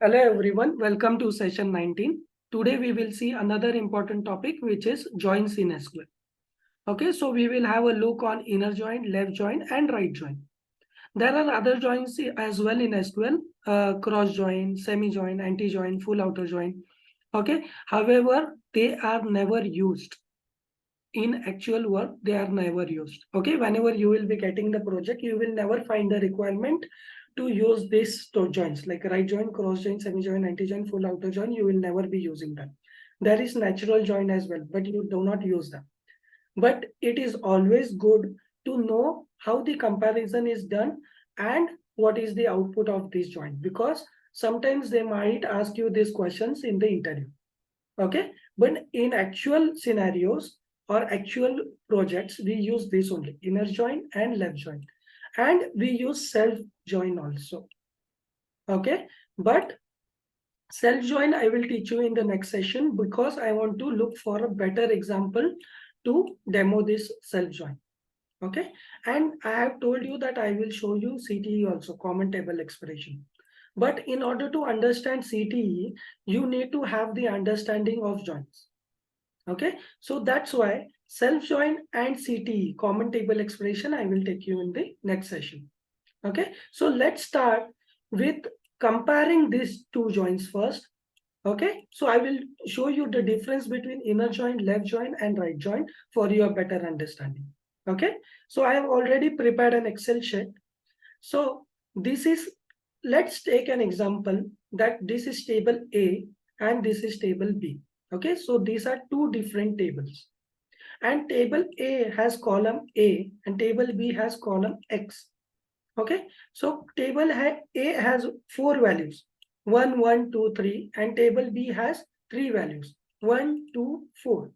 Hello everyone, welcome to session 19. Today we will see another important topic which is joins in SQL. Okay, so we will have a look on inner join, left join and right join. There are other joins as well in SQL, cross join, semi join, anti join, full outer join. Okay, however, they are never used. In actual work, they are never used. Okay, whenever you will be getting the project, you will never find the requirement to use these two joins like right join, cross join, semi join, anti join, full outer join. You will never be using them. There is natural join as well, but you do not use them. But it is always good to know how the comparison is done and what is the output of this join, because sometimes they might ask you these questions in the interview. Okay, but in actual scenarios or actual projects, we use this only, inner join and left join, and we use self join also. Okay, but self join I will teach you in the next session, because I want to look for a better example to demo this self join. Okay, and I have told you that I will show you CTE also, common table expression. But in order to understand CTE, you need to have the understanding of joins. Okay, so that's why self join and CTE, common table expression, I will take you in the next session. Okay, so let's start with comparing these two joins first. Okay, so I will show you the difference between inner join, left join and right join for your better understanding. Okay, so I have already prepared an Excel sheet. So this is, let's take an example that this is table A and this is table B. Okay, so these are two different tables, and table A has column A and table B has column X. Okay, so table A has 4 values, 1, 1, 2, 3, and table B has 3 values, 1, 2, 4.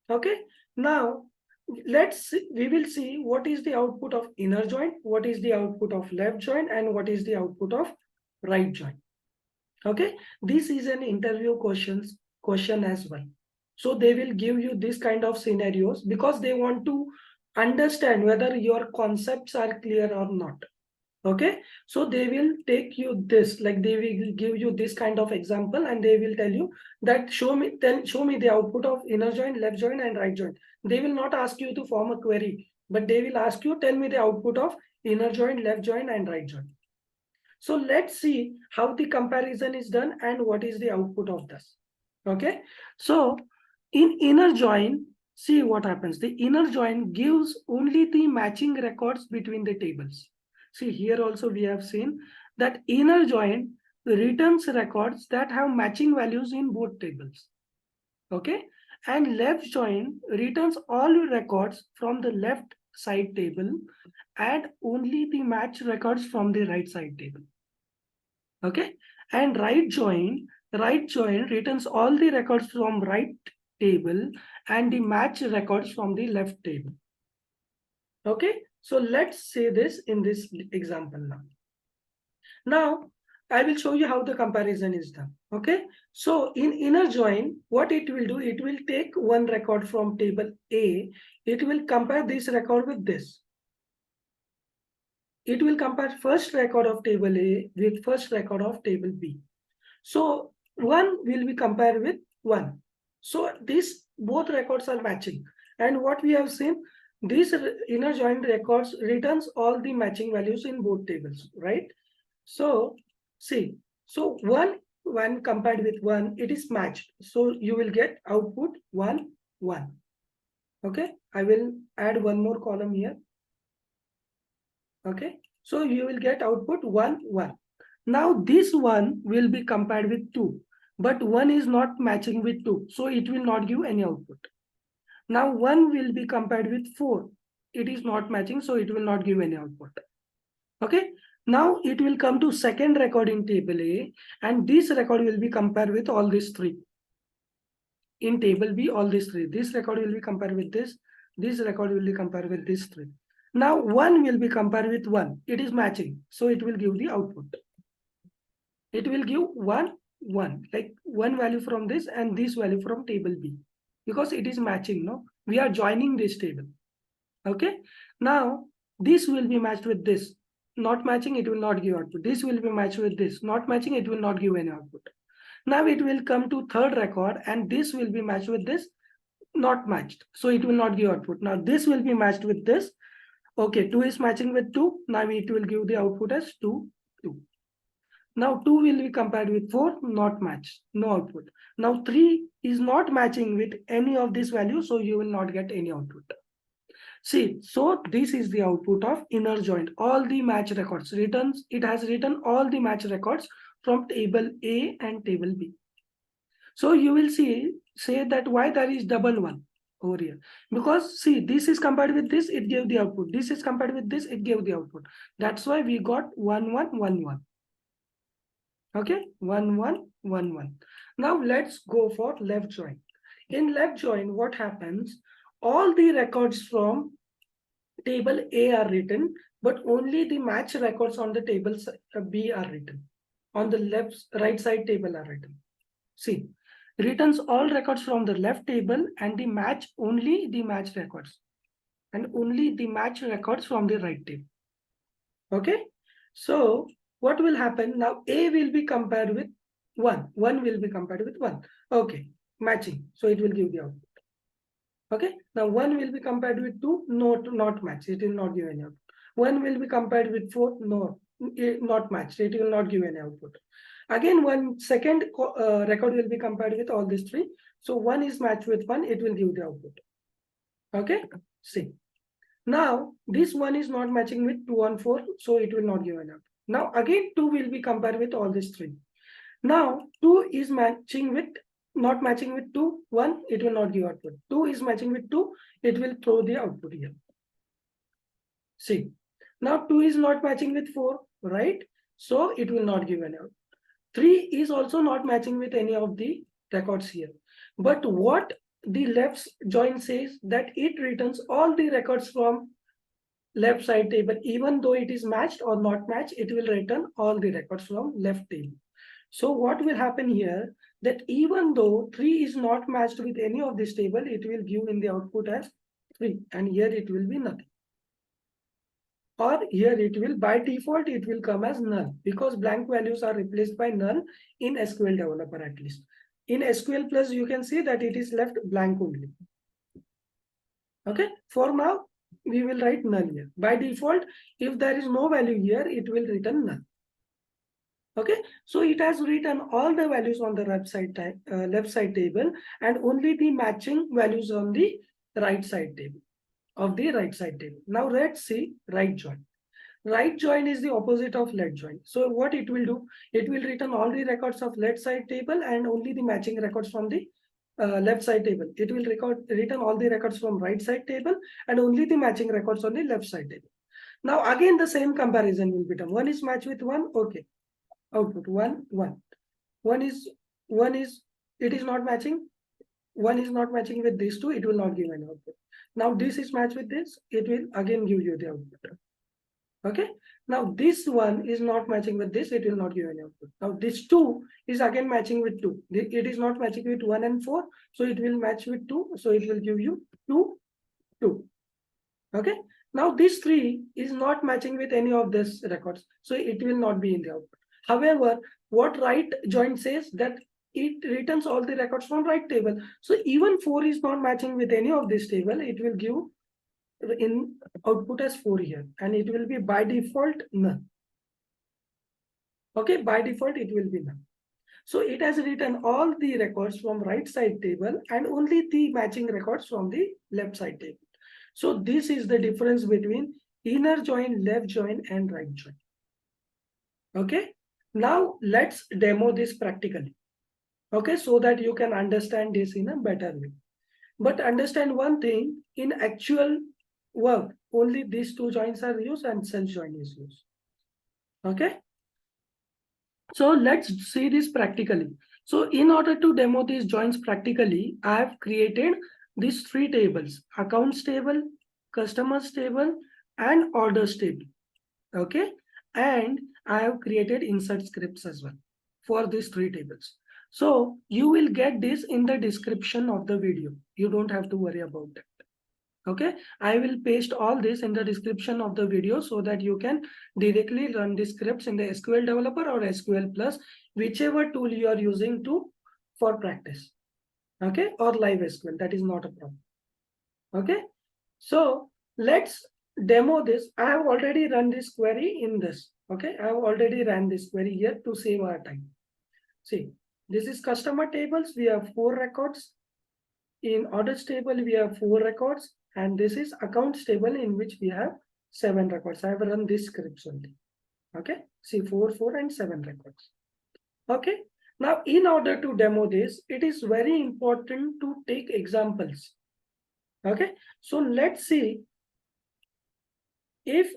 Okay, now we will see what is the output of inner join, what is the output of left join, and what is the output of right join. Okay, this is an interview question as well. So they will give you this kind of scenarios because they want to understand whether your concepts are clear or not. Okay, so they will take you this, like they will give you this kind of example, and they will tell you that show me the output of inner join, left join and right join. They will not ask you to form a query, but they will ask you, tell me the output of inner join, left join and right join. So let's see how the comparison is done and what is the output of this. Okay, so in inner join, see what happens. The inner join gives only the matching records between the tables. See, here also we have seen that inner join returns records that have matching values in both tables. Okay, and left join returns all records from the left side table and only the match records from the right side table. Okay, and right join returns all the records from right table and the match records from the left table. Okay, so let's say this in this example now. Now I will show you how the comparison is done. Okay, so in inner join, what it will do, it will take one record from table A, it will compare this record with this. It will compare first record of table A with first record of table B. So 1 will be compared with 1. So these both records are matching. And what we have seen, this inner join records returns all the matching values in both tables, right? So see, so 1 when compared with 1, it is matched. So you will get output 1, 1. Okay, I will add one more column here. Okay, so you will get output 1, 1. Now this one will be compared with 2, but 1 is not matching with 2, so it will not give any output. Now 1 will be compared with 4. It is not matching, so it will not give any output. Okay, now it will come to second record in table A, and this record will be compared with all these 3. In table B, all these 3. This record will be compared with this record will be compared with this 3. Now 1 will be compared with 1. It is matching, so it will give the output. It will give 1, 1, like one value from this and this value from table B, because it is matching. No, we are joining this table. Okay, now this will be matched with this. not matching, it will not give output. This will be matched with this, not matching, it will not give any output. Now it will come to third record and this will be matched with this, not matched, so it will not give output. Now this will be matched with this. Okay, 2 is matching with 2. Now it will give the output as 2, 2. Now 2 will be compared with 4, not matched, no output. Now 3 is not matching with any of these values, so you will not get any output. See, so this is the output of inner join. All the match records returns, it has written all the match records from table A and table B. So you will say that why there is double one over here, because see, this is compared with this, it gave the output. This is compared with this, it gave the output. That's why we got 1 1 1 1. Okay, 1 1 1 1. Now let's go for left join. In left join, what happens? All the records from table A are written, but only the match records on the table B are written. On the right side table are written. See, returns all records from the left table and the match only the match records, and only the match records from the right table. Okay, so what will happen now? A will be compared with 1, 1 will be compared with 1. Okay, matching, so it will give the output. Okay, now 1 will be compared with 2, not match, it will not give any output. 1 will be compared with 4, no, not matched, it will not give any output. Again, one second record will be compared with all these 3. So 1 is matched with 1, it will give the output. Okay, see. Now this 1 is not matching with 2 and 4, so it will not give an output. Now again 2 will be compared with all these 3. Now 2 is matching with, not matching with 2, 1, it will not give output. 2 is matching with 2, it will throw the output here. See, now 2 is not matching with 4, right? So it will not give an output. 3 is also not matching with any of the records here. But what the left join says, that it returns all the records from left side table. Even though it is matched or not matched, it will return all the records from left table. So what will happen here, that even though 3 is not matched with any of this table, it will give in the output as 3, and here it will be nothing. Or here it will, by default, it will come as null, because blank values are replaced by null in SQL developer at least. In SQL Plus, you can see that it is left blank only. Okay, for now, we will write null here. By default, if there is no value here, it will return null. Okay, so it has written all the values on the left side table, and only the matching values on the right side table. Of the right side table. Now let's see right join. Right join is the opposite of left join. So what it will do, it will return all the records of left side table and only the matching records from the left side table. It will return all the records from right side table and only the matching records on the left side table. Now again the same comparison will be done. 1 is matched with 1, okay. Output 1, 1. 1 is, it is not matching. 1 is not matching with these 2, it will not give an output. Now this is matched with this, it will again give you the output. Okay, now this one is not matching with this, it will not give any output. Now this 2 is again matching with 2. It is not matching with 1 and 4, so it will match with 2, so it will give you 2, 2. Okay, now this 3 is not matching with any of these records, so it will not be in the output. However, what right join says, that it returns all the records from right table. So even 4 is not matching with any of this table, it will give in output as 4 here, and it will be by default none. Okay, by default it will be none. So it has written all the records from right side table and only the matching records from the left side table. So this is the difference between inner join, left join, and right join. Okay, now let's demo this practically. Okay, so that you can understand this in a better way. But understand one thing, in actual work, only these 2 joins are used and self join is used. Okay, so let's see this practically. So in order to demo these joins practically, I have created these 3 tables: accounts table, customers table, and orders table. Okay, and I have created insert scripts as well for these 3 tables. So you will get this in the description of the video. You don't have to worry about that. Okay, I will paste all this in the description of the video so that you can directly run the scripts in the SQL Developer or SQL Plus, whichever tool you are using for practice. Okay, or live SQL, that is not a problem. Okay, so let's demo this. I have already run this query in this. Okay, I have already ran this query here to save our time. See, this is customer tables. We have 4 records. In orders table, we have 4 records. And this is accounts table in which we have 7 records. I have run this scripts only. Okay, see 4, 4 and 7 records. Okay, now in order to demo this, it is very important to take examples. Okay, so let's see if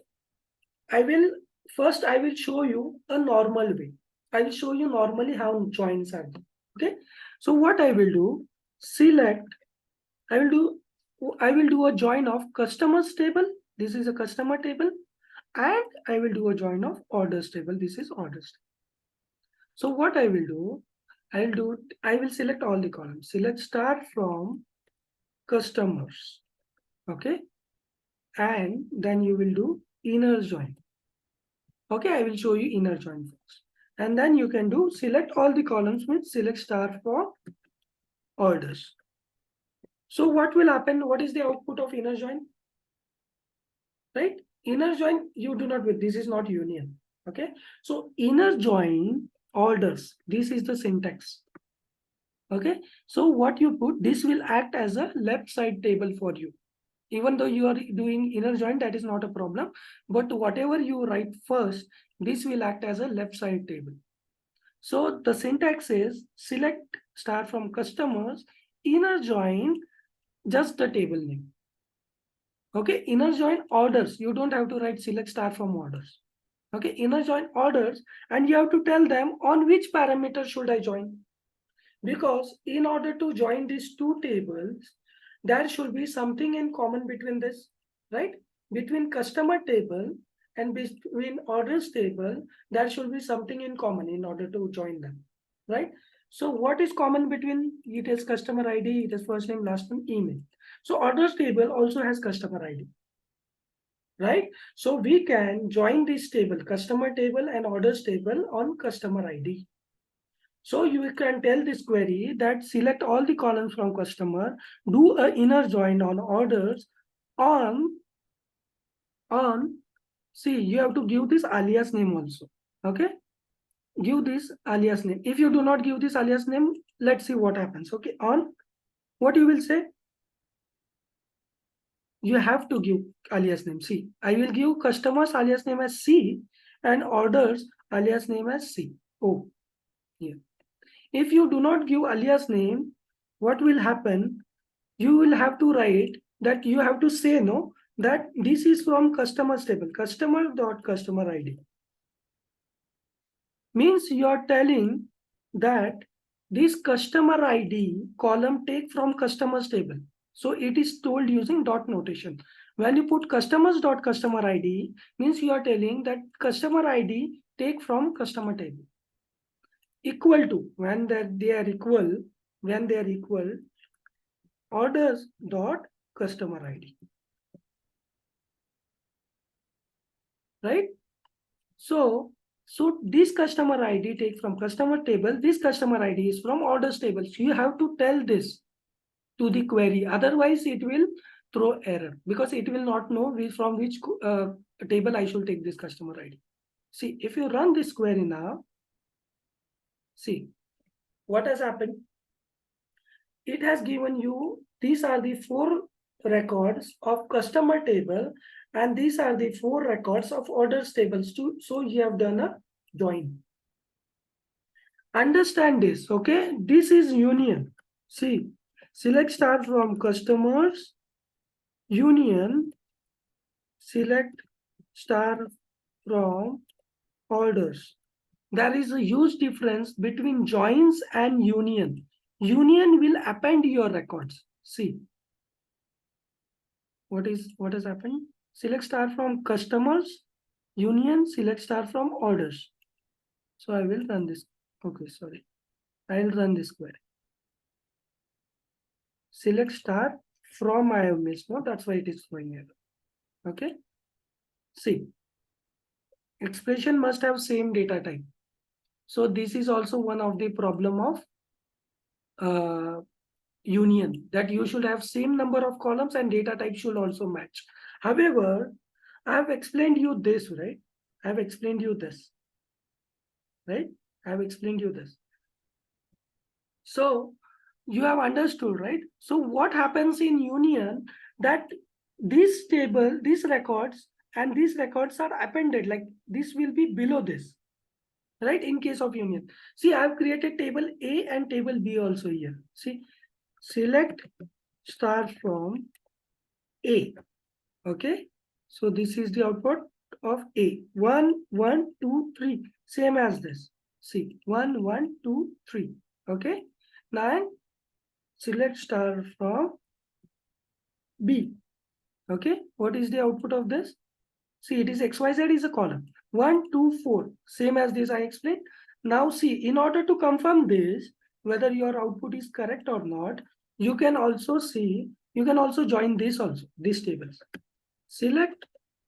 I will show you a normal way. I will show you normally how joins are done. Okay, so what I will do, I will do a join of customers table. This is a customer table, and I will do a join of orders table. This is orders. So what I will do, I will select all the columns. Select start from customers. Okay, and then you will do inner join. Okay, I will show you inner join first. And then you can do select all the columns with select star for orders. So what will happen? What is the output of inner join? Right? Inner join, you do not with this is not union. Okay. So inner join orders. This is the syntax. Okay. So what you put, this will act as a left side table for you. Even though you are doing inner join, that is not a problem. But whatever you write first, this will act as a left side table. So the syntax is select star from customers, inner join, just the table name. Okay, inner join orders. You don't have to write select star from orders. Okay, inner join orders, and you have to tell them on which parameter should I join. Because in order to join these two tables, there should be something in common between this, right? Between customer table and between orders table, there should be something in common in order to join them, right? So what is common between it is customer ID, it is first name, last name, email. So orders table also has customer ID, right? So we can join this table, customer table and orders table on customer ID. So you can tell this query that select all the columns from customer, do a inner join on orders on, see, you have to give this alias name also. Okay. Give this alias name. If you do not give this alias name, let's see what happens. Okay. On what you will say? You have to give alias name. See, I will give customers alias name as C and orders alias name as C. Oh, yeah. If you do not give alias name, what will happen? You will have to write that you have to say no, that this is from customers table, customer.customer ID. Means you are telling that this customer ID column take from customers table. So it is told using dot notation. When you put customers.customer ID, means you are telling that customer ID take from customer table. Equal to, when they are equal, orders dot customer ID. Right? So this customer ID take from customer table, this customer ID is from orders table. So you have to tell this to the query. Otherwise, it will throw error because it will not know from which table I should take this customer ID. See, if you run this query now, see what has happened. It has given you, these are the 4 records of customer table and these are the 4 records of orders tables too. So you have done a join. Understand this, okay? This is union. See, select star from customers, union, select star from orders. There is a huge difference between joins and union. Union will append your records. See, what has happened? Select star from customers, union, select star from orders. So I will run this. Okay, sorry. I will run this query. Select star from I have missed, no, that's why it is showing error. Okay, see, expression must have same data type. So this is also one of the problem of union, that you should have same number of columns and data type should also match. However, I have explained you this, right? I have explained you this, right? I have explained you this. So you have understood, right? So what happens in union, that this table, these records and these records are appended, like this will be below this, right? In case of union, see, I have created table A and table B also here. See, select star from A. Okay, so this is the output of A. 1, 1, 2, 3, same as this. See, 1, 1, 2, 3. Okay, now select star from B. Okay, what is the output of this? See, it is XYZ is a column. 1, 2, 4, same as this I explained. Now see, in order to confirm this, whether your output is correct or not, you can also see, you can also join this also, these tables. Select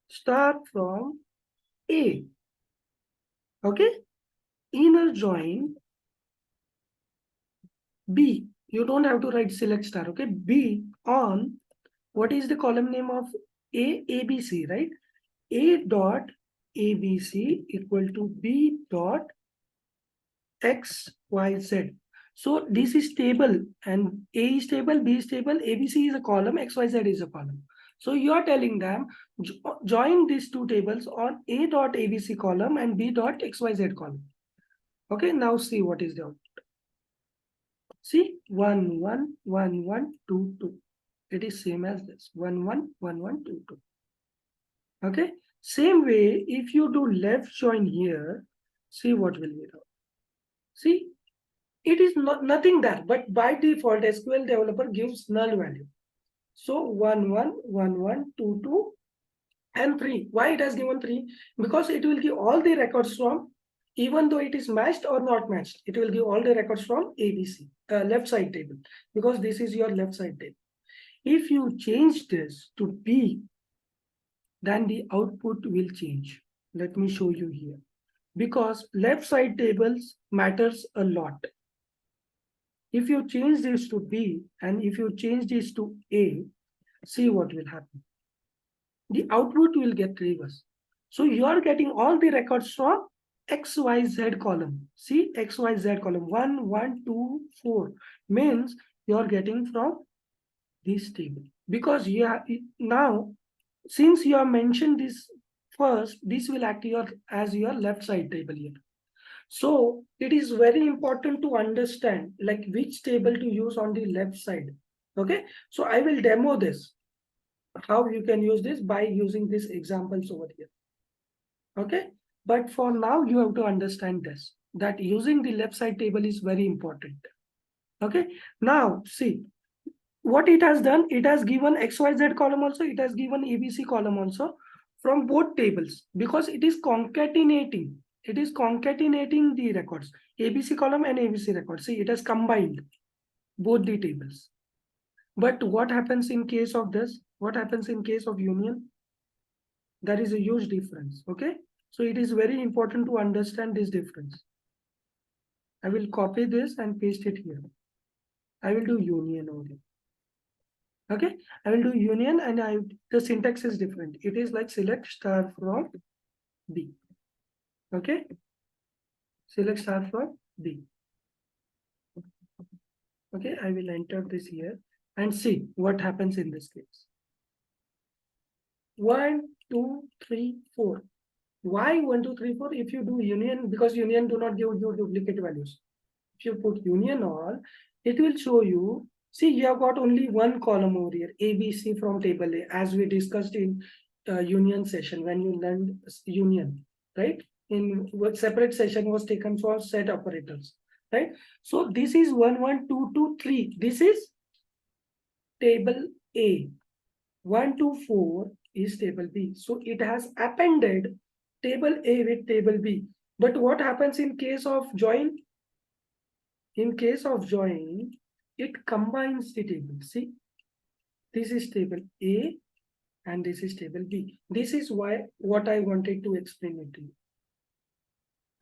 star from A. Okay, inner join B. You don't have to write select star. Okay, B on, what is the column name of A? ABC, right? A dot ABC equal to B dot XYZ. So this is table and A is table, B is table, ABC is a column, XYZ is a column. So you are telling them join these two tables on A dot ABC column and B dot XYZ column. Okay, now see what is the output. See, 1, 1, 1, 1, 2, 2. It is same as this, 1, 1, 1, 1, 2, 2. Okay, same way, if you do left join here, see what will be done. See, it is nothing there, but by default, SQL developer gives null value. So 1, 1, 1, 1, 2, 2, and 3. Why it has given 3? Because it will give all the records from, even though it is matched or not matched, it will give all the records from ABC, left side table, because this is your left side table. If you change this to B, then the output will change. Let me show you here. Because left side tables matters a lot. If you change this to B and if you change this to A, see what will happen. The output will get reversed. So you are getting all the records from XYZ column. See, XYZ column 1, 1, 2, 4 means you are getting from this table. Because you have now, since you have mentioned this first, this will act as your left side table here. So it is very important to understand like which table to use on the left side. Okay, so I will demo this, how you can use this by using these examples over here. Okay, but for now you have to understand this, that using the left side table is very important. Okay, now see what it has done. It has given XYZ column also, it has given ABC column also from both tables, because it is concatenating. It is concatenating the records, ABC column and ABC records. See, it has combined both the tables. But what happens in case of this? What happens in case of union? There is a huge difference. Okay, so it is very important to understand this difference. I will copy this and paste it here. I will do union over here. Okay, I will do union and the syntax is different. It is like select star from B. Okay, select star from B. Okay, I will enter this here and see what happens in this case. 1, 2, 3, 4. Why 1, 2, 3, 4? If you do union, because union do not give you duplicate values. If you put union all, it will show you. See, you have got only one column over here, ABC from table A, as we discussed in union session when you learned union, right? In what separate session was taken for set operators, right? So this is 1, 1, 2, 2, 3. This is table A. 1, 2, 4 is table B. So it has appended table A with table B. But what happens in case of join? In case of join, it combines the table. See, This is table A and this is table B. This is what I wanted to explain it to you.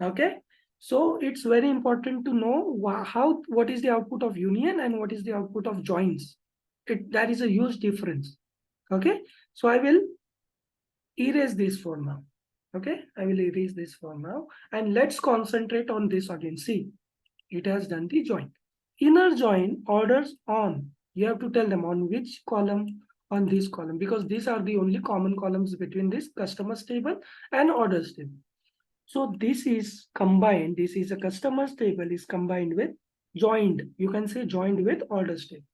Okay, so it's very important to know what is the output of union and what is the output of joins. That is a huge difference. Okay, so I will erase this for now. Okay, I will erase this for now, and let's concentrate on this again. See, it has done the join. Inner join orders on. You have to tell them on which column, on this column, because these are the only common columns between this customers table and orders table. So this is combined. This is a customers table is combined with joined. You can say joined with orders table.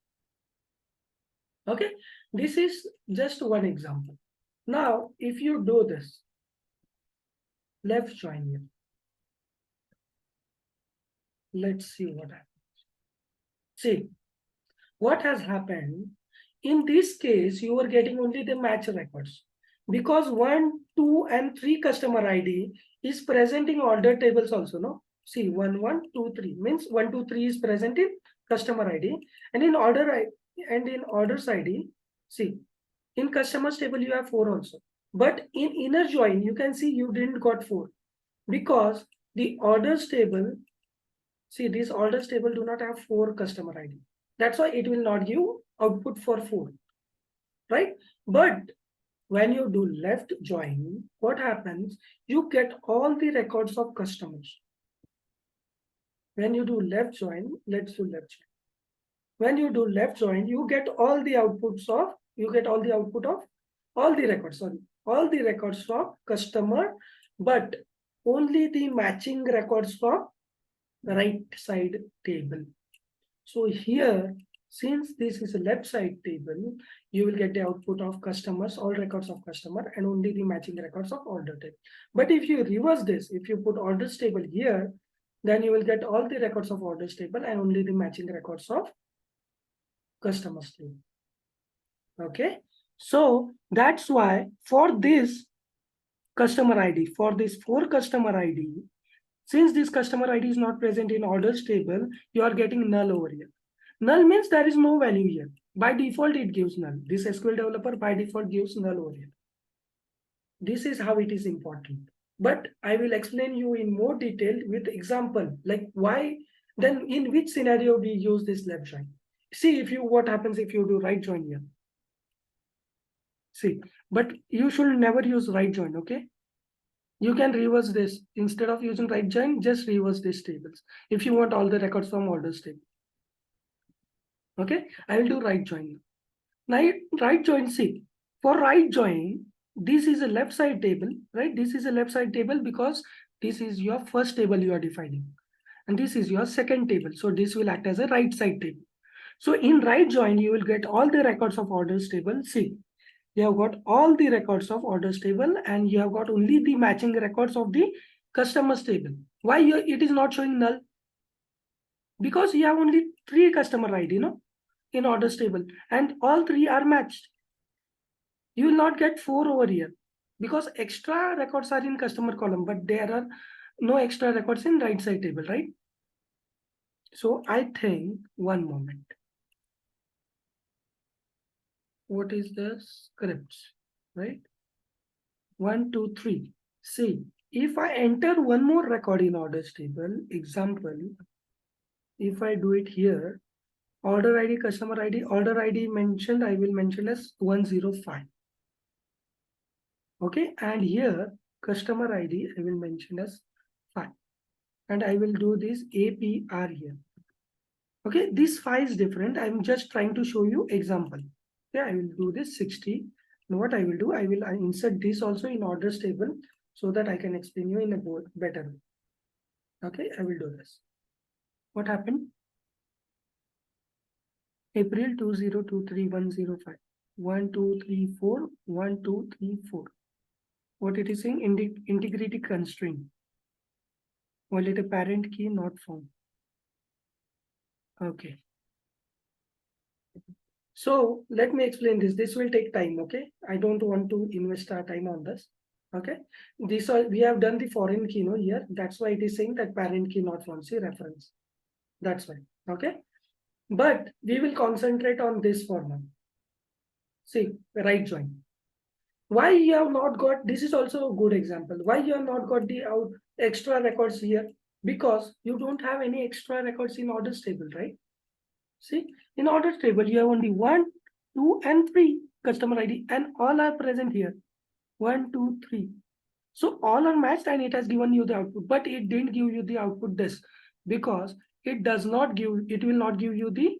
Okay, this is just one example. Now, if you do this, left join here. Let's see what happens. See, what has happened? In this case, you are getting only the match records because 1, 2, and 3 customer ID is present in order tables also. No, see 1, 1, 2, 3 means 1, 2, 3 is present in customer ID, and in orders ID. See, in customers table you have 4 also, but in inner join you can see you didn't got 4 because the orders table. See, this orders table do not have 4 customer ID. That's why it will not give output for 4, right? But when you do left join, what happens? You get all the records of customers. When you do left join, let's do left join. When you do left join, you get all the output of all the records, all the records of customer, but only the matching records of right side table. So here, since this is a left side table, you will get the output of customers, all records of customer, and only the matching records of order table. But if you reverse this, if you put orders table here, then you will get all the records of orders table and only the matching records of customers table. Okay, so that's why for this customer ID, for this 4 customer ID, since this customer ID is not present in orders table, you are getting null over here. Null means there is no value here. By default, it gives null. This SQL developer by default gives null over here. This is how it is important. But I will explain you in more detail with example, like why, then in which scenario we use this left join. See what happens if you do right join here. See, but you should never use right join, okay? You can reverse this. Instead of using right join, just reverse these tables if you want all the records from orders table. Okay, I will do right join. Now, right join, see, for right join, this is a left side table, right? This is a left side table because this is your first table you are defining. And this is your second table. So this will act as a right side table. So in right join, you will get all the records of orders table. See, you have got all the records of orders table and you have got only the matching records of the customers table. Why it is not showing null? Because you have only 3 customer ID, no, in orders table, and all 3 are matched. You will not get 4 over here because extra records are in customer column, but there are no extra records in right side table, right? So I think, one moment. What is the scripts, right? 1, 2, 3. See, if I enter one more record in orders table, example, if I do it here, order ID, customer ID, order ID mentioned, I will mention as 105. Okay, and here customer ID I will mention as 5, and I will do this APR here. Okay, this 5 is different. I'm just trying to show you example. Yeah, I will do this 60. And what I will do, I will insert this also in orders table so that I can explain you in a better way. Okay, I will do this. What happened? April 2023-105. 1, 2, 3, 4. 1, 2, 3, 4. What it is saying? Integrity constraint. Violate a parent key not found. Okay. So let me explain this. This will take time, okay? I don't want to invest our time on this. Okay. We have done the foreign key here. That's why it is saying that parent key not found. See reference. That's why. Okay. But we will concentrate on this for now. See, right join. Why you have not got, this is also a good example. Why you have not got the extra records here? Because you don't have any extra records in orders table, right? See, in orders table, you have only 1, 2, and 3 customer ID, and all are present here. 1, 2, 3. So all are matched and it has given you the output, but it didn't give you the output this because it does not give, it will not give you the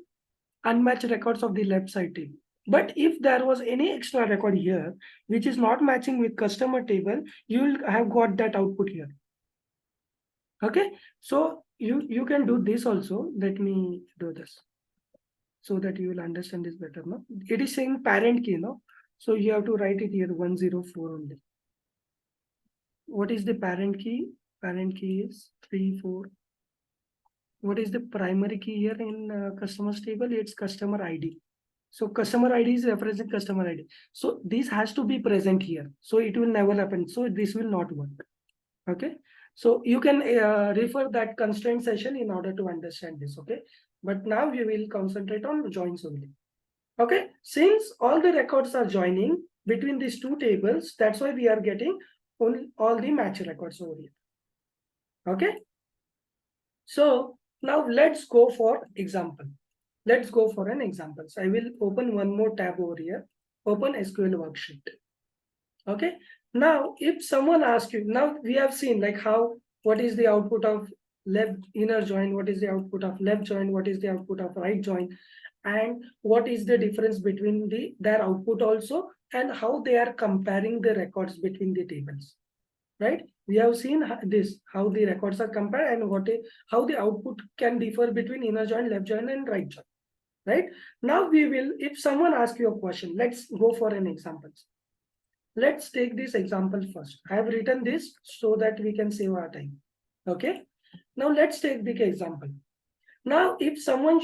unmatched records of the left side table. But if there was any extra record here, which is not matching with customer table, you will have got that output here. Okay, so you can do this also. Let me do this so that you will understand this better. No, it is saying parent key, no, so you have to write it here 104 only. What is the parent key? Parent key is 3, 4. What is the primary key here in customers table? It's customer ID. So customer ID is referencing customer ID. So this has to be present here. So it will never happen. So this will not work. Okay. So you can refer that constraint session in order to understand this. Okay. But now we will concentrate on joins only. Okay. Since all the records are joining between these two tables, that's why we are getting all the match records over here. Okay. So now let's go for example. Let's go for an example. So I will open one more tab over here. Open SQL worksheet. Okay. Now, if someone asks you, now we have seen like how, what is the output of left inner join, what is the output of left join, what is the output of right join, and what is the difference between their output also, and how they are comparing the records between the tables. Right? We have seen this, how the records are compared and how the output can differ between inner join, left join, and right join. Right? Now we will, if someone asks you a question, let's go for an example. Let's take this example first. I have written this so that we can save our time. Okay. Now let's take the example. Now, if someone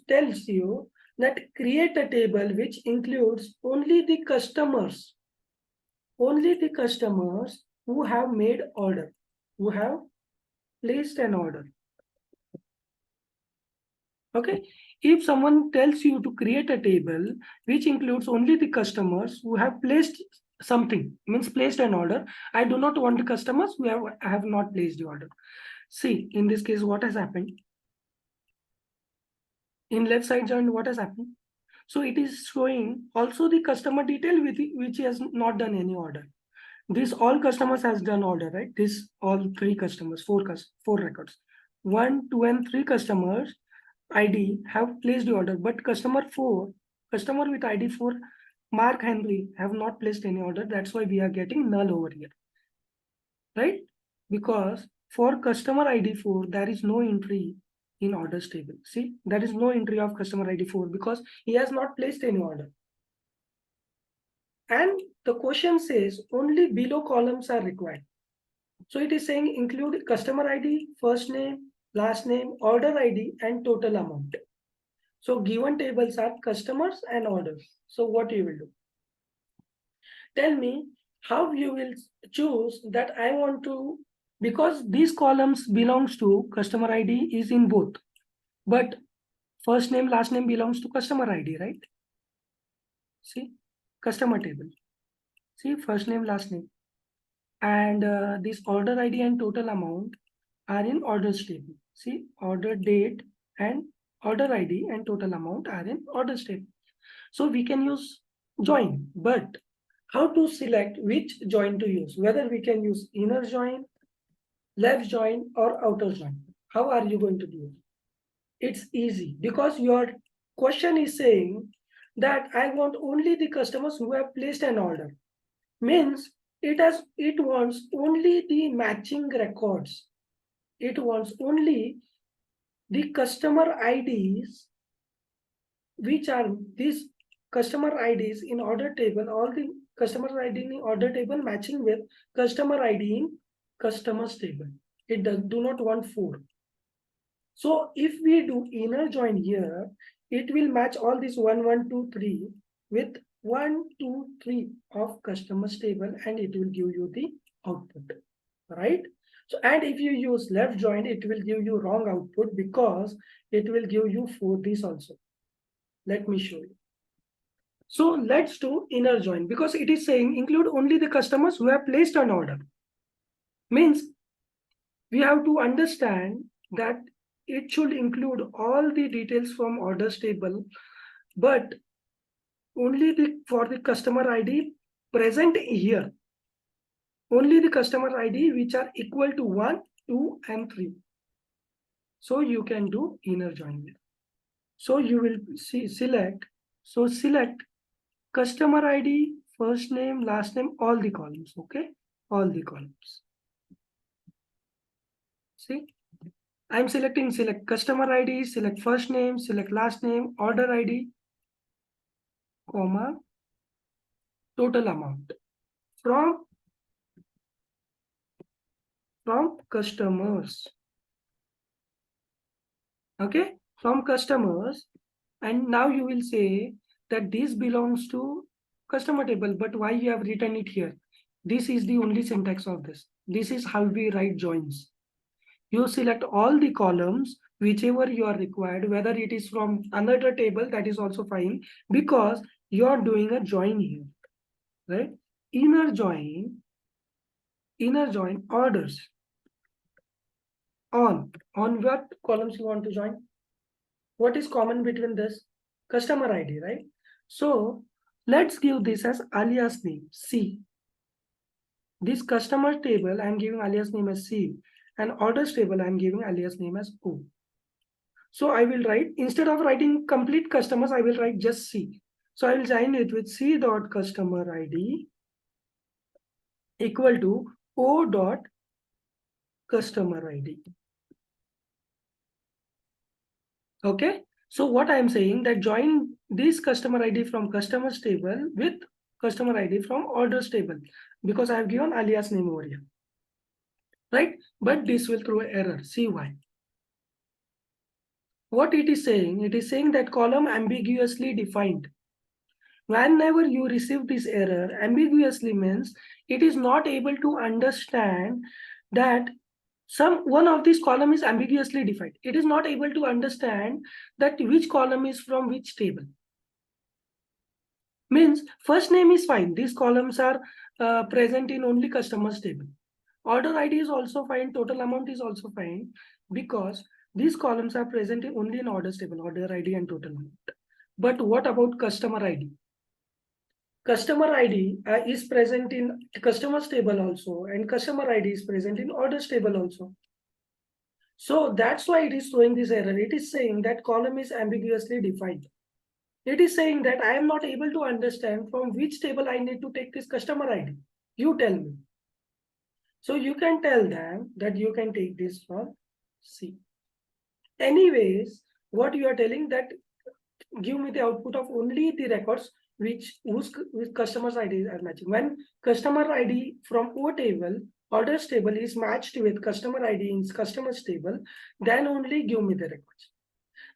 tells you that create a table which includes only the customers who have made order, who have placed an order. Okay. If someone tells you to create a table which includes only the customers who have placed something, means placed an order, I do not want the customers who have not placed the order. See, in this case, what has happened? In left side join, what has happened? So it is showing also the customer detail which has not done any order. This all customers has done order, right? This all 3 customers, 4 records. 1, 2, and 3 customers ID have placed the order, but customer with ID 4, Mark Henry, have not placed any order. That's why we are getting null over here, right? Because for customer ID 4, there is no entry in orders table. See, there is no entry of customer ID 4 because he has not placed any order. And the question says only below columns are required. So it is saying include customer ID, first name, last name, order ID, and total amount. So given tables are customers and orders. So what you will do? Tell me how you will choose that I want to, because these columns belongs to customer ID is in both, but first name, last name belongs to customer ID, right? See, customer table. See, first name, last name. And this order ID and total amount are in orders table. See, order date and order ID and total amount are in orders table. So we can use join, but how to select which join to use? Whether we can use inner join, left join, or outer join. How are you going to do it? It's easy because your question is saying that I want only the customers who have placed an order. Means it wants only the matching records. It wants only the customer IDs, which are these customer IDs in order table, all the customer ID in order table matching with customer ID in customers table. It do not want 4. So if we do inner join here, it will match all these 1, 1, 2, 3 with 1, 2, 3 of customers table, and it will give you the output, right? So, and if you use left join, it will give you wrong output because it will give you 4 these also. Let me show you. So let's do inner join, because it is saying include only the customers who have placed an order. Means we have to understand that it should include all the details from orders table, but only for the customer ID present here. Only the customer ID which are equal to 1, 2, and 3. So you can do inner join here. So you will select customer ID, first name, last name, all the columns. Okay, all the columns. See, I'm select customer ID, select first name, select last name, order ID, comma, total amount from customers. Okay, from customers. And now you will say that this belongs to customer table, but why you have written it here? This is the only syntax of this. This is how we write joins. You select all the columns, whichever you are required, whether it is from another table, that is also fine, because you are doing a join here, right? Inner join orders. On what columns you want to join? What is common between this? Customer ID, right? So let's give this as alias name, C. This customer table, I'm giving alias name as C, and orders table, I'm giving alias name as O. So I will write, instead of writing complete customers, I will write just C. So I will join it with C dot customer ID equal to O dot customer ID. Okay. So what I am saying that join this customer ID from customers table with customer ID from orders table, because I have given alias name over here, right? But this will throw error. See why? What it is saying that column ambiguously defined. Whenever you receive this error, ambiguously means it is not able to understand that one of these column is ambiguously defined. It is not able to understand that which column is from which table. Means first name is fine. These columns are present in only customers table. Order ID is also fine. Total amount is also fine, because these columns are present only in orders table, order ID and total amount. But what about customer ID? Customer ID is present in customers table also, and customer ID is present in orders table also. So that's why it is showing this error. It is saying that column is ambiguously defined. It is saying that I am not able to understand from which table I need to take this customer ID. You tell me. So you can tell them that you can take this from C. Anyways, what you are telling that give me the output of only the records whose customers ID are matching. When customer ID from O table, orders table is matched with customer ID in customers table, then only give me the records.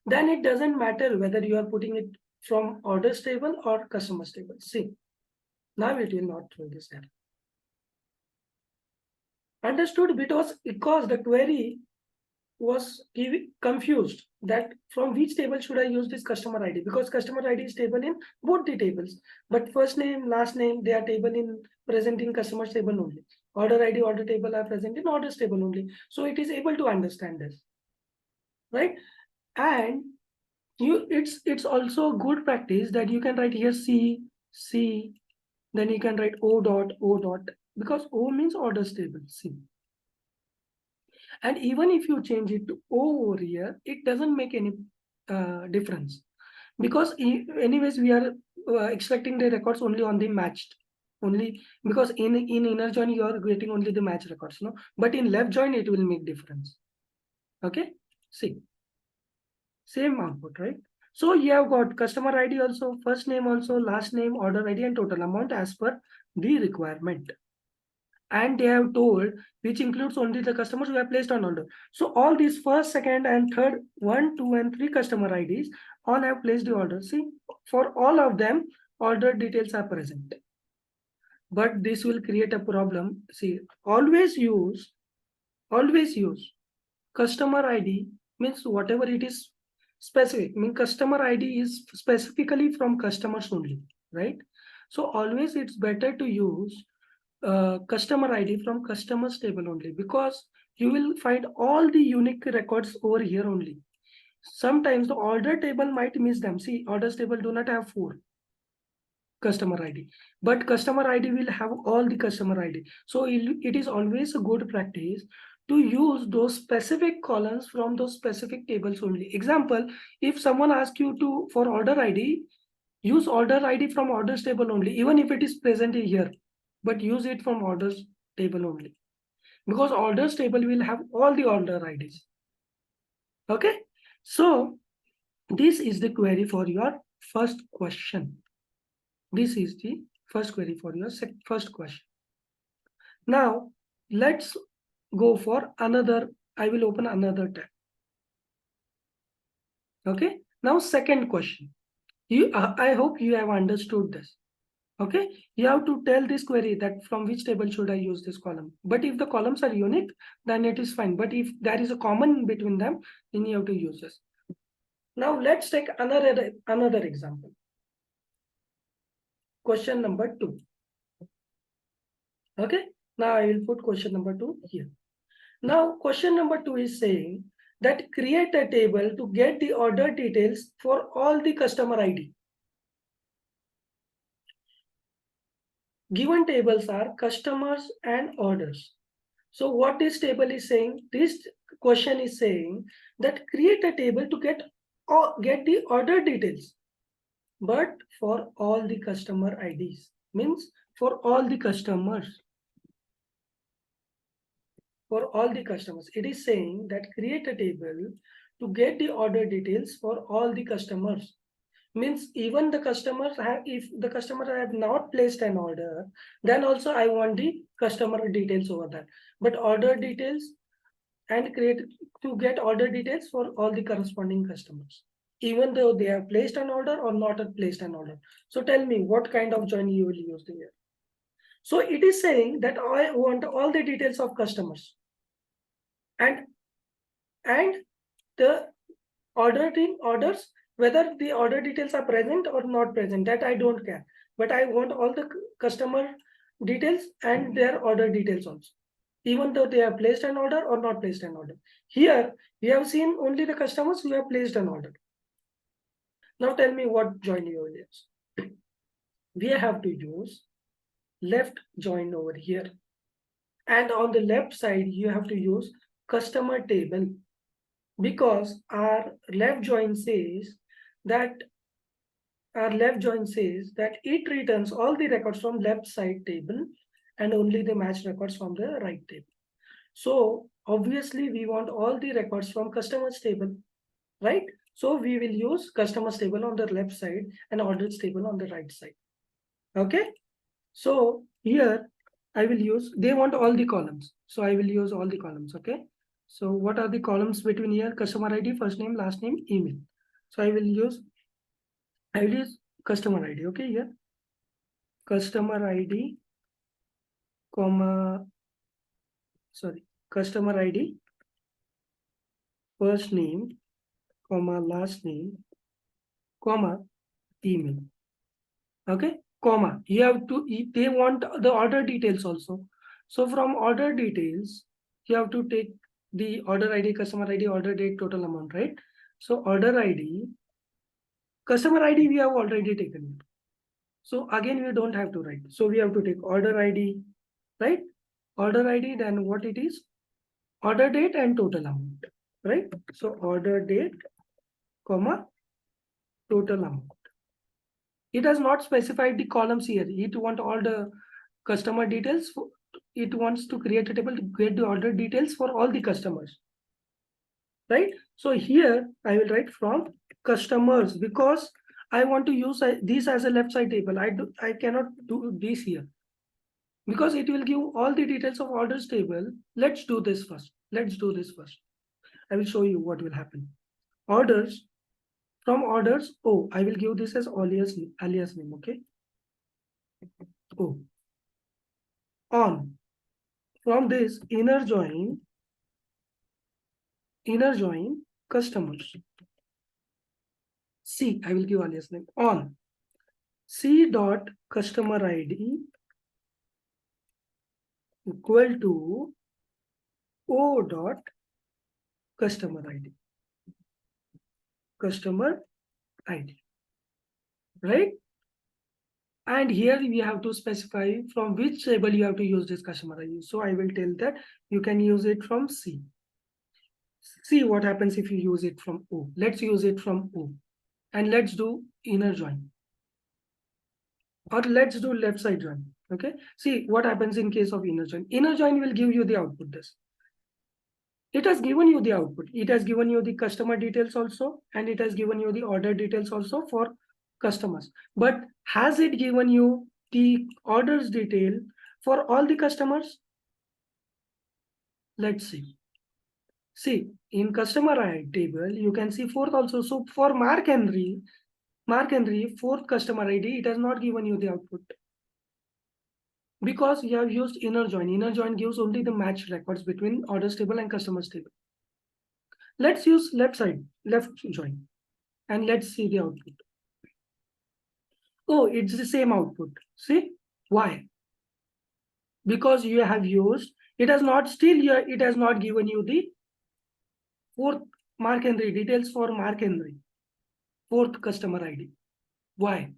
Then it doesn't matter whether you are putting it from orders table or customers table. See, now it will not throw this error. Understood? Because the query was confused that from which table should I use this customer ID, because customer ID is table in both the tables, but first name, last name, they are table in present in customers table only. Order ID, order table are present in orders table only. So it is able to understand this, right? And it's also good practice that you can write here C, then you can write O dot, because O means orders table, C. And even if you change it to O over here, it doesn't make any difference, because anyways we are expecting the records only on the matched, only because in inner join you are getting only the match records, no, but in left join it will make difference. Okay, see, same output, right? So you have got customer ID also, first name also, last name, order ID, and total amount as per the requirement. And they have told which includes only the customers who have placed on order. So all these first, second, and third, 1, 2, and 3 customer IDs all have placed the order. See, for all of them, order details are present. But this will create a problem. See, always use customer ID, means whatever it is specific. I mean, customer ID is specifically from customers only. right? So always it's better to use customer ID from customers table only, because you will find all the unique records over here only. Sometimes the order table might miss them. See, orders table do not have 4 customer ID, but customer ID will have all the customer ID. So it is always a good practice to use those specific columns from those specific tables only. Example, if someone asks you to for order ID, use order ID from orders table only, even if it is present here, but use it from orders table only, because orders table will have all the order IDs. Okay, so this is the query for your first question. This is the first query for your first question. Now let's go for another. I will open another tab. Okay, now second question. I hope you have understood this. Okay, you have to tell this query that from which table should I use this column. But if the columns are unique, then it is fine. But if there is a common between them, then you have to use this. Now let's take another example. Question number 2. Okay, now I will put question number 2 here. Now question number 2 is saying that create a table to get the order details for all the customer ID. Given tables are customers and orders. So what this table is saying, this question is saying that create a table to get the order details, but for all the customer IDs, means for all the customers. For all the customers, it is saying that create a table to get the order details for all the customers. Means even the customers have, if the customer have not placed an order, then also I want the customer details over that. But order details and create to get order details for all the corresponding customers, even though they have placed an order or not have placed an order. So tell me what kind of join you will use here. So it is saying that I want all the details of customers and the orders, whether the order details are present or not present, that I don't care. But I want all the customer details and their order details also, even though they have placed an order or not placed an order. Here, we have seen only the customers who have placed an order. Now tell me what join you will use. We have to use left join over here. And on the left side, you have to use customer table, because our left join says that it returns all the records from left side table and only the match records from the right table. So obviously we want all the records from customers table, right? So we will use customers table on the left side and orders table on the right side. Okay, so here I will use, they want all the columns, so I will use all the columns. Okay, so what are the columns between here? Customer ID, first name, last name, email. So I will use customer ID. Okay, here customer ID, customer ID, first name, last name, email. Okay, you have to, they want the order details also. So from order details, you have to take the order ID, customer ID, order date, total amount, right? So order ID, customer ID we have already taken. So again, we don't have to write. So we have to take order ID, right? Order ID, then what it is? Order date and total amount, right? So order date, total amount. It has not specified the columns here. It wants all the customer details. It wants to create a table to get the order details for all the customers, right? So here I will write from customers, because I want to use this as a left side table. I cannot do this here, because it will give all the details of orders table. Let's do this first. I will show you what will happen. Orders, from orders, I will give this as alias name. Okay, on, from this inner join customers. C, I will give alias name on. C dot customer ID equal to O dot customer ID. Customer ID, right? And here we have to specify from which table you have to use this customer ID. So I will tell that you can use it from C. See what happens if you use it from O. Let's use it from O. And let's do inner join. Or let's do left side join. Okay. See what happens in case of inner join. Inner join will give you the output. This. It has given you the output. It has given you the customer details also. And it has given you the order details also for customers. But has it given you the orders detail for all the customers? Let's see. See, in customer ID table, you can see fourth also. So for Mark Henry, fourth customer ID, it has not given you the output. Because you have used inner join. Inner join gives only the match records between orders table and customers table. Let's use left join. And let's see the output. Oh, it's the same output. See? Why? Because you have used, it has not given you the fourth Mark Henry details for Mark Henry, fourth customer ID. Why?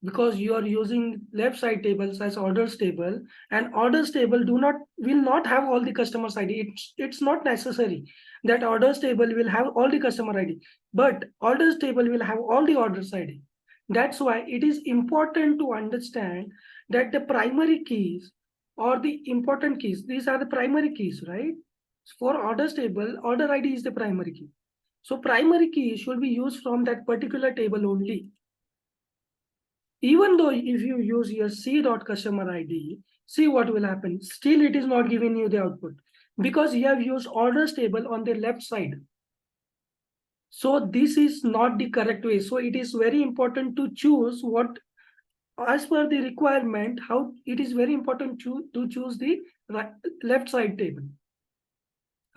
Because you are using left side tables as orders table, and orders table will not have all the customers ID. It's not necessary that orders table will have all the customer ID, but orders table will have all the orders ID. That's why it is important to understand that the primary keys or the important keys, these are the primary keys, right? For orders table, order ID is the primary key. So primary key should be used from that particular table only. Even though if you use your C dot customer ID, see what will happen. Still, it is not giving you the output because you have used orders table on the left side. So this is not the correct way. So it is very important to choose what, as per the requirement, how it is very important to choose the left side table.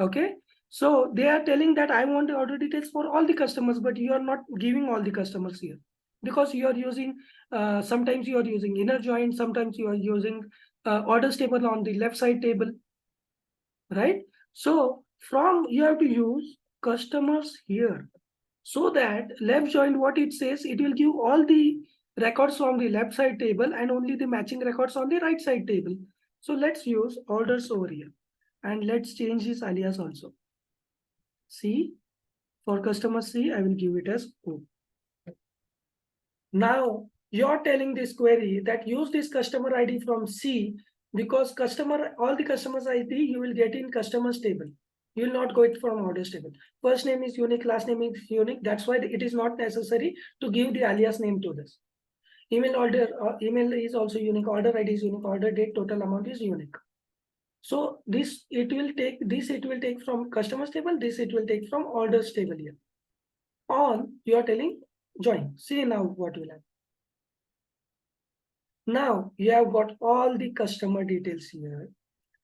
Okay. So they are telling that I want the order details for all the customers, but you are not giving all the customers here because you are using, sometimes you are using inner join, sometimes you are using orders table on the left side table, right? So from you have to use customers here so that left join, what it says, it will give all the records from the left side table and only the matching records on the right side table. So let's use orders over here and let's change this alias also. C. For customer C, I will give it as O. Now you're telling this query that use this customer ID from C because all the customers ID you will get in customers table. You will not go it from orders table. First name is unique, last name is unique. That's why it is not necessary to give the alias name to this. Email is also unique. Order ID is unique. Order date, total amount is unique. So it will take from customers table. This it will take from orders table here. On you are telling join. See now what will happen. Now you have got all the customer details here,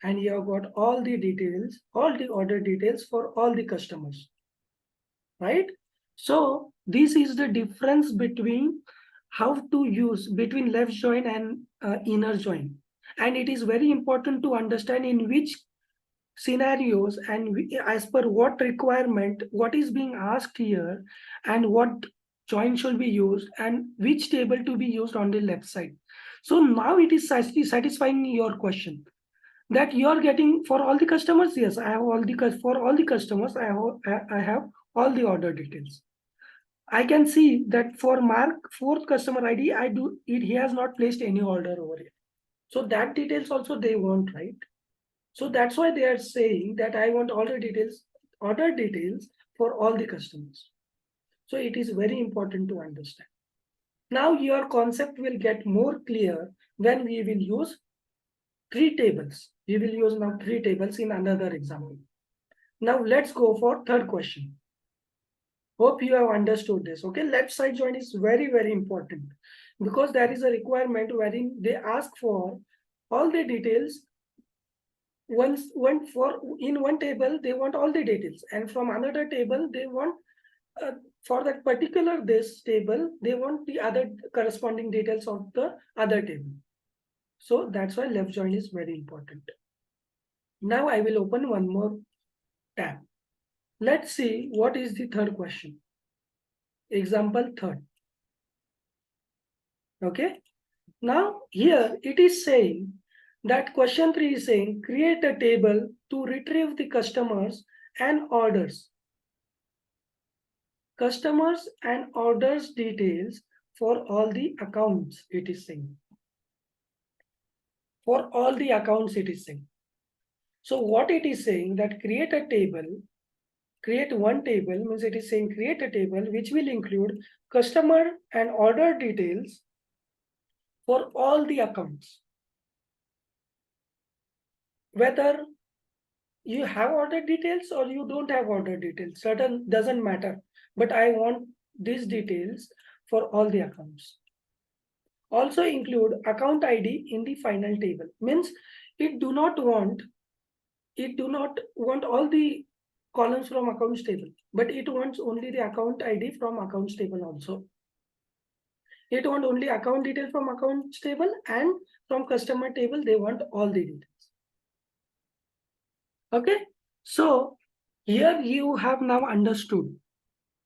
and you have got all the details, all the order details for all the customers, right? So this is the difference between how to use between left join and inner join, and it is very important to understand in which scenarios and as per what requirement, what is being asked here, and what join should be used and which table to be used on the left side. So now it is satisfying your question that you are getting for all the customers. Yes, I have for all the customers. I have all the order details. I can see that for Mark fourth customer ID, he has not placed any order over here. So that details also they want, right? So that's why they are saying that I want order details for all the customers. So it is very important to understand. Now your concept will get more clear when we will use three tables. We will use now three tables in another example. Now let's go for third question. Hope you have understood this. Okay, left side join is very, very important because there is a requirement wherein they ask for all the details. In one table they want all the details, and from another table they want for that particular this table, they want the other corresponding details of the other table. So that's why left join is very important. Now I will open one more tab. Let's see what is the third question. Example third. Okay. Now here it is saying that question 3 is saying create a table to retrieve the customers and orders. Customers and orders details for all the accounts, it is saying. For all the accounts, it is saying. So what it is saying that create a table, create one table means it is saying create a table which will include customer and order details for all the accounts. Whether you have order details or you don't have order details, certain doesn't matter. But I want these details for all the accounts. Also include account ID in the final table. Means it do not want all the columns from accounts table, but it wants only the account ID from accounts table also. It wants only account detail from accounts table, and from customer table they want all the details. Okay, so here you have now understood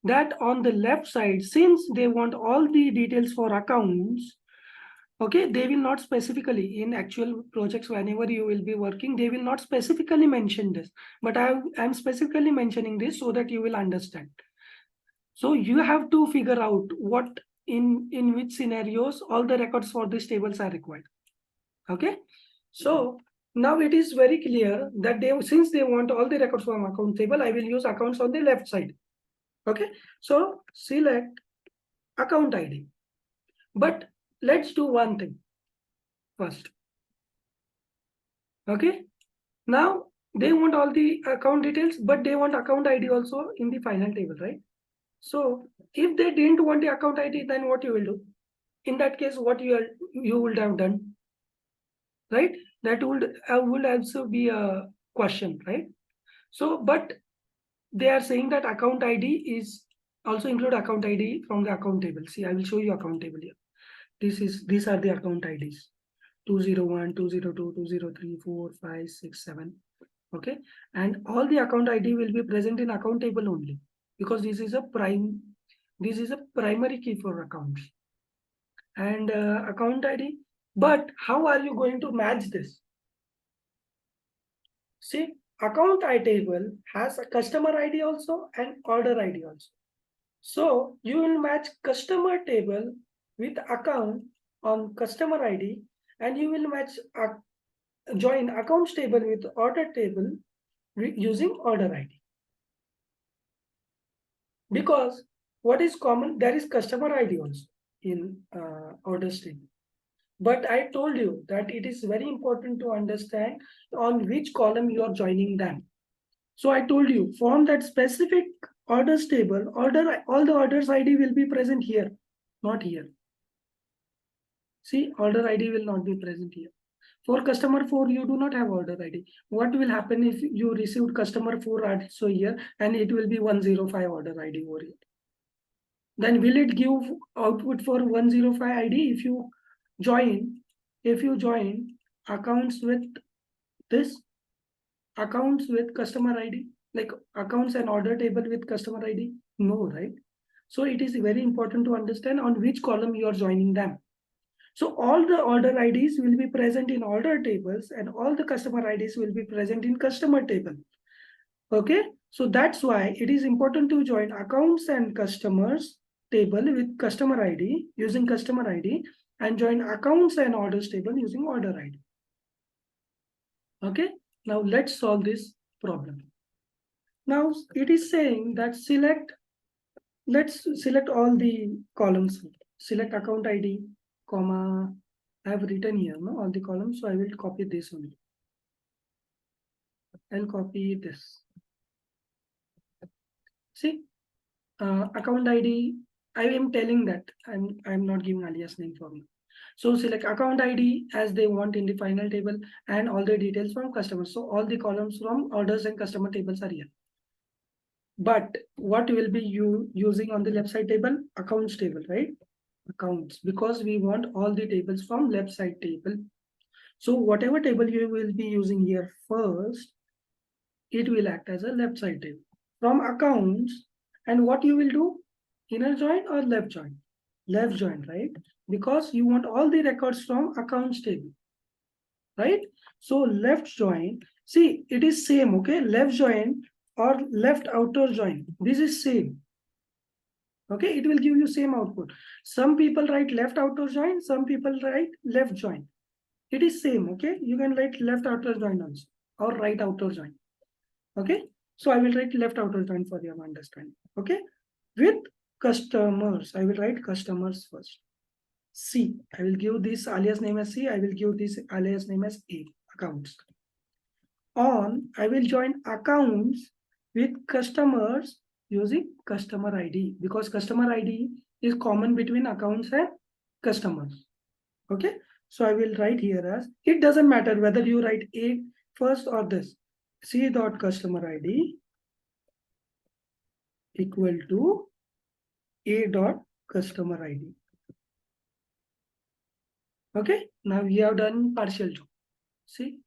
that on the left side, since they want all the details for accounts, okay, they will not specifically in actual projects, whenever you will be working, they will not specifically mention this, but I am specifically mentioning this so that you will understand. So you have to figure out what in which scenarios all the records for these tables are required. Okay, so now it is very clear that since they want all the records from account table, I will use accounts on the left side. Okay, so select account ID, but let's do one thing first. Okay, now they want all the account details, but they want account ID also in the final table, right? So if they didn't want the account ID, then what you will do? In that case, what you would have done, right? That would also be a question, right? So, but they are saying that account ID is also include account ID from the account table. See, I will show you account table here. These are the account IDs: 201, 202, 203, 4, 5, 6, 7. Okay, and all the account ID will be present in account table only, because this is a primary key for accounts and account ID. But how are you going to match this? See, account ID table has a customer ID also and order ID also. So you will match customer table with account on customer ID, and you will match join accounts table with order table using order ID. Because what is common, there is customer ID also in orders table. But I told you that it is very important to understand on which column you are joining them. So I told you, from that specific orders table, all the orders ID will be present here, not here. See, order ID will not be present here. For customer 4, you do not have order ID. What will happen if you received customer 4 also here, and it will be 105 order ID over here? Then will it give output for 105 ID if you join accounts with this, accounts with customer ID, like accounts and order table with customer ID? No, right? So it is very important to understand on which column you are joining them. So all the order IDs will be present in order tables, and all the customer IDs will be present in customer table. Okay, so that's why it is important to join accounts and customers table with customer ID using customer ID, and join accounts and orders table using order ID. Okay, now let's solve this problem. Now it is saying that let's select all the columns. Select account ID, comma, I have written here, no, all the columns, so I will copy this only. I'll copy this. See, account ID, I am telling that I'm not giving alias name for me. So select account ID as they want in the final table, and all the details from customers. So all the columns from orders and customer tables are here. But what will be you using on the left side table? Accounts table, right? Accounts, because we want all the tables from left side table. So whatever table you will be using here first, it will act as a left side table. From accounts, and what you will do? Inner join or left join? Left join, right? Because you want all the records from accounts table, right? So left join, see, it is same, okay? Left join or left outer join, this is same. Okay, it will give you same output. Some people write left outer join, some people write left join. It is same, okay? You can write left outer join also or right outer join. Okay, so I will write left outer join for your understanding. Okay, with customers, I will write customers first. C, I will give this alias name as C, I will give this alias name as A, accounts. On, I will join accounts with customers using customer ID, because customer ID is common between accounts and customers. Okay, so I will write here as, it doesn't matter whether you write A first or this. C dot customer ID equal to A dot customer ID. Okay, now we have done partial job. See,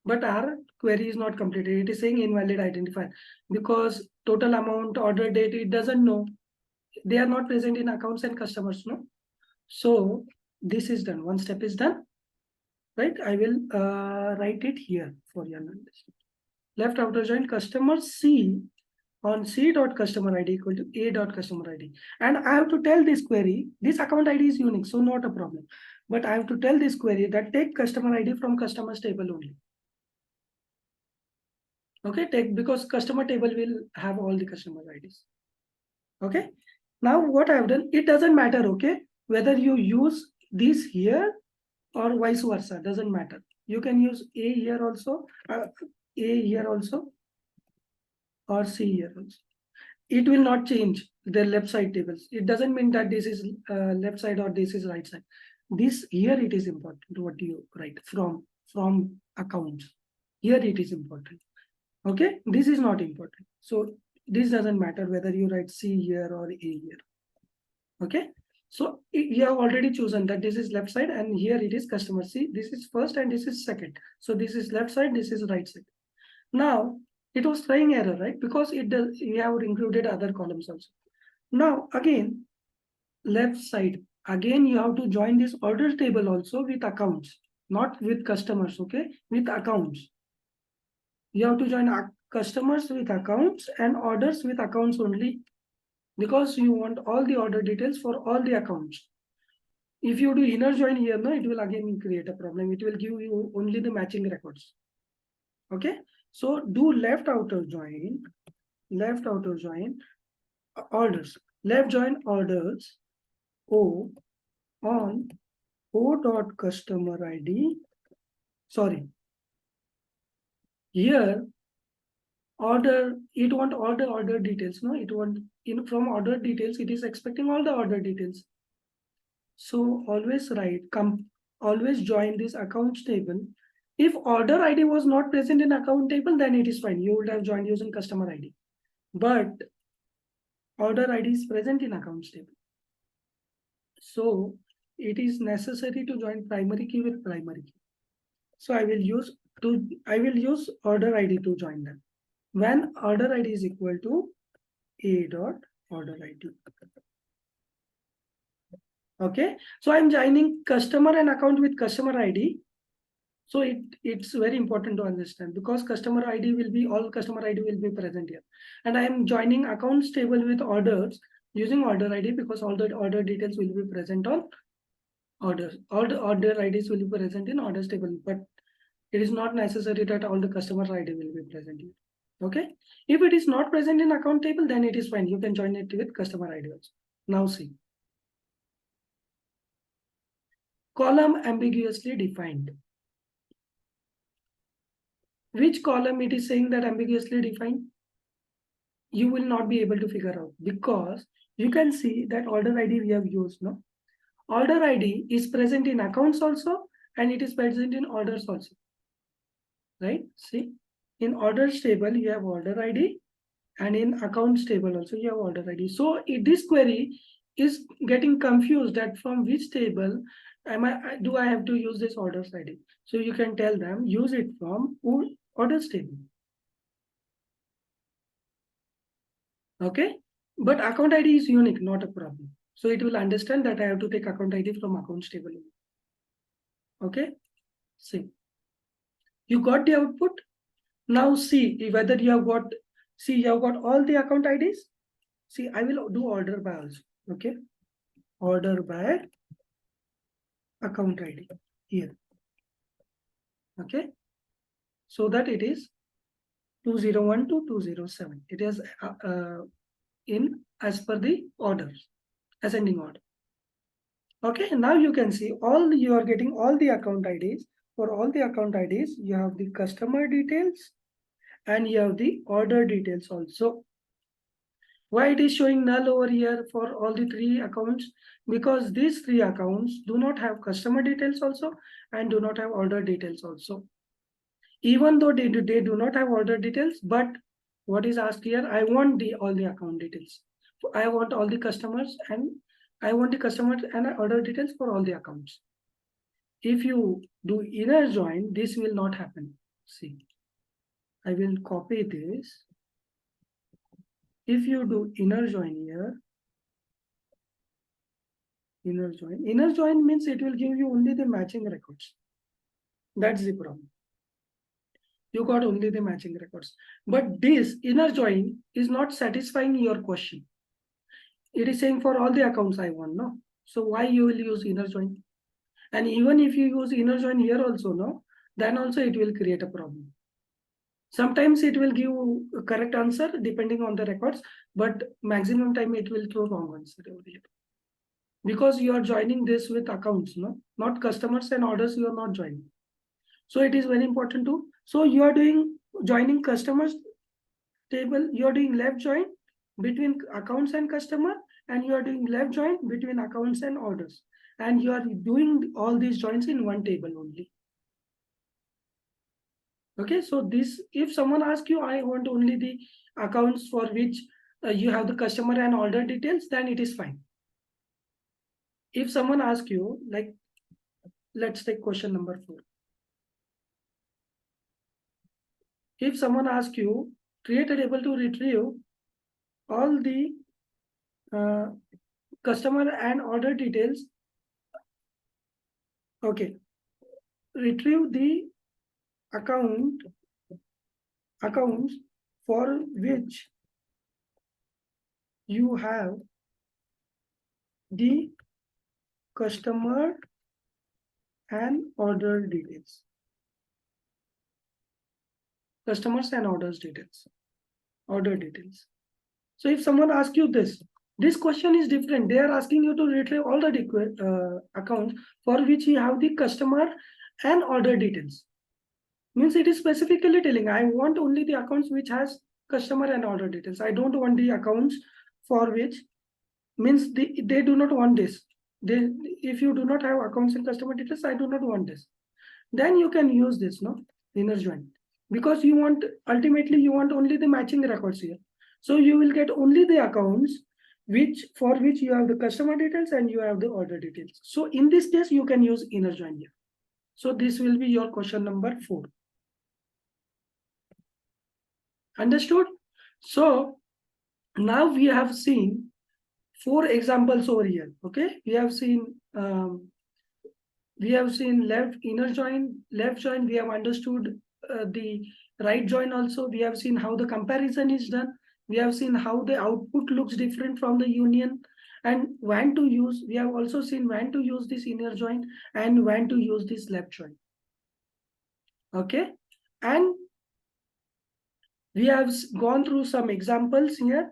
but our query is not completed. It is saying invalid identifier because total amount, order date, it doesn't know. They are not present in accounts and customers, no? So this is done. One step is done, right? I will write it here for your understanding. Left outer join customer C on C dot customer ID equal to A dot customer ID. And I have to tell this query, this account ID is unique, so not a problem. But I have to tell this query that take customer ID from customers table only. Okay, take, because customer table will have all the customer IDs. Okay, now what I have done, it doesn't matter, okay, whether you use this here or vice versa, doesn't matter. You can use A here also, A here also, or C here also. It will not change the left side tables. It doesn't mean that this is left side or this is right side. This here it is important what you write from accounts. Here it is important. Okay, this is not important. So this doesn't matter whether you write C here or A here. Okay, so you have already chosen that this is left side and here it is customer C. This is first and this is second. So this is left side, this is right side. Now it was trying error, right? Because it does, we have included other columns also. Now again, left side, again you have to join this order table also with accounts, not with customers, okay? With accounts. You have to join customers with accounts and orders with accounts only, because you want all the order details for all the accounts. If you do inner join here, no, it will again create a problem. It will give you only the matching records. Okay, so do left outer join orders, left join orders O on O dot customer ID. Sorry, here order, it want all the order details, no, it want in from order details, it is expecting all the order details. So always write, always join this accounts table. If order ID was not present in account table, then it is fine. You would have joined using customer ID. But order ID is present in accounts table. So it is necessary to join primary key with primary key. So I will use order ID to join them. When order ID is equal to A dot order ID. Okay, so I'm joining customer and account with customer ID. So it's very important to understand, because customer ID will be, all customer ID will be present here. And I am joining accounts table with orders using order ID, because all the order details will be present on orders. All the order IDs will be present in orders table, but it is not necessary that all the customer ID will be present here. Okay, if it is not present in account table, then it is fine. You can join it with customer ID also. Now see. Column ambiguously defined. Which column it is saying that ambiguously defined? You will not be able to figure out, because you can see that order ID we have used, no? Order ID is present in accounts also, and it is present in orders also, right? See, In orders table, you have order ID, and in accounts table also you have order ID. So this query is getting confused that from which table do I have to use this orders ID. So you can tell them use it from orders table. Okay, but account ID is unique, not a problem. So it will understand that I have to take account ID from accounts table. Okay, see, you got the output. Now see whether you have got, see you have got all the account IDs. See, I will do order by also. Okay, order by account ID here. Okay, so that it is 201 to 207. It is in as per the orders, ascending order. Okay, now you can see you are getting all the account IDs. For all the account IDs, you have the customer details and you have the order details also. Why it is showing null over here for all the three accounts? Because these three accounts do not have customer details also and do not have order details also. Even though they do not have order details, but what is asked here, I want all the account details. I want all the customers and I want the customers and order details for all the accounts. If you do inner join, this will not happen. See, I will copy this. If you do inner join here, inner join means it will give you only the matching records. That's the problem. You got only the matching records. But this inner join is not satisfying your question. It is saying for all the accounts I want, no? So why you will use inner join? And even if you use inner join here also, no, then also it will create a problem. Sometimes it will give a correct answer depending on the records, but maximum time it will throw wrong answer over here. Because you are joining this with accounts, no, not customers and orders. You are not joining. So it is very important to. So you are doing joining customers table. You are doing left join between accounts and customer, and you are doing left join between accounts and orders, and you are doing all these joins in one table only. Okay, so this, if someone asks you, I want only the accounts for which you have the customer and order details, then it is fine. If someone asks you, like, let's take question number 4. If someone asks you, create a table to retrieve all the customer and order details. Okay, retrieve the accounts for which you have the customer and order details. Customers and orders details. Order details. So if someone asks you this question is different. They are asking you to retrieve all the accounts for which you have the customer and order details. Means it is specifically telling I want only the accounts which has customer and order details. I don't want the accounts for which, means they do not want this. If you do not have accounts and customer details, I do not want this. Then you can use this, no, inner join, because you want, ultimately you want only the matching records here. So you will get only the accounts for which you have the customer details and you have the order details. So in this case, you can use inner join here. So this will be your question number 4. Understood? So now we have seen 4 examples over here. Okay, we have seen left inner join, left join. We have understood the right join also. We have seen how the comparison is done. We have seen how the output looks different from the union, and when to use. We have also seen when to use this inner join and when to use this left join. Okay, and we have gone through some examples here.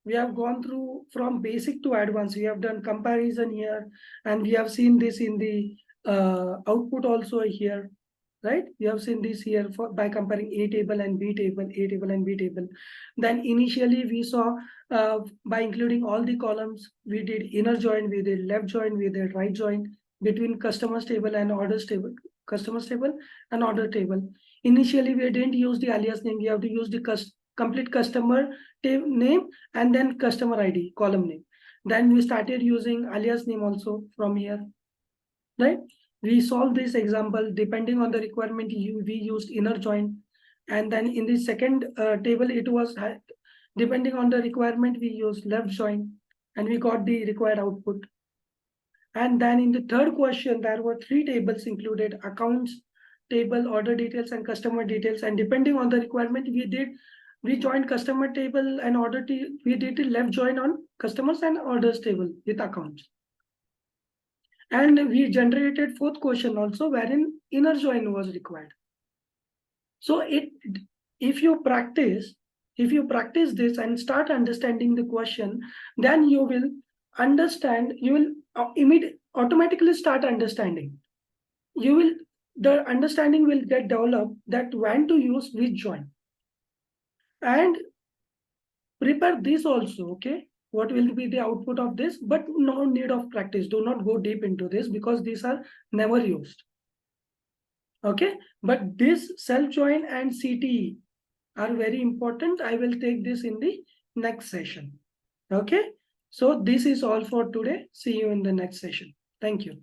We have gone through from basic to advanced. We have done comparison here, and we have seen this in the output also here, right? We have seen this here by comparing A table and B table, A table and B table. Then initially we saw by including all the columns, we did inner join, we did left join, we did right join between customers table and orders table, customers table and order table. Initially, we didn't use the alias name. We have to use the complete customer name and then customer ID column name. Then we started using alias name also from here, right? We solved this example depending on the requirement. We used inner join, and then in the second table, it was depending on the requirement, we used left join, and we got the required output. And then in the third question, there were 3 tables included: accounts table, order details, and customer details. And depending on the requirement, we joined customer table and order we did the left join on customers and orders table with accounts. And we generated 4th question also, wherein inner join was required. So if you practice this and start understanding the question, then you will understand, you will automatically start understanding. The understanding will get developed that when to use which join. And prepare this also, okay? What will be the output of this? But no need of practice. Do not go deep into this because these are never used. Okay, but this self join and CTE are very important. I will take this in the next session. Okay, so this is all for today. See you in the next session. Thank you.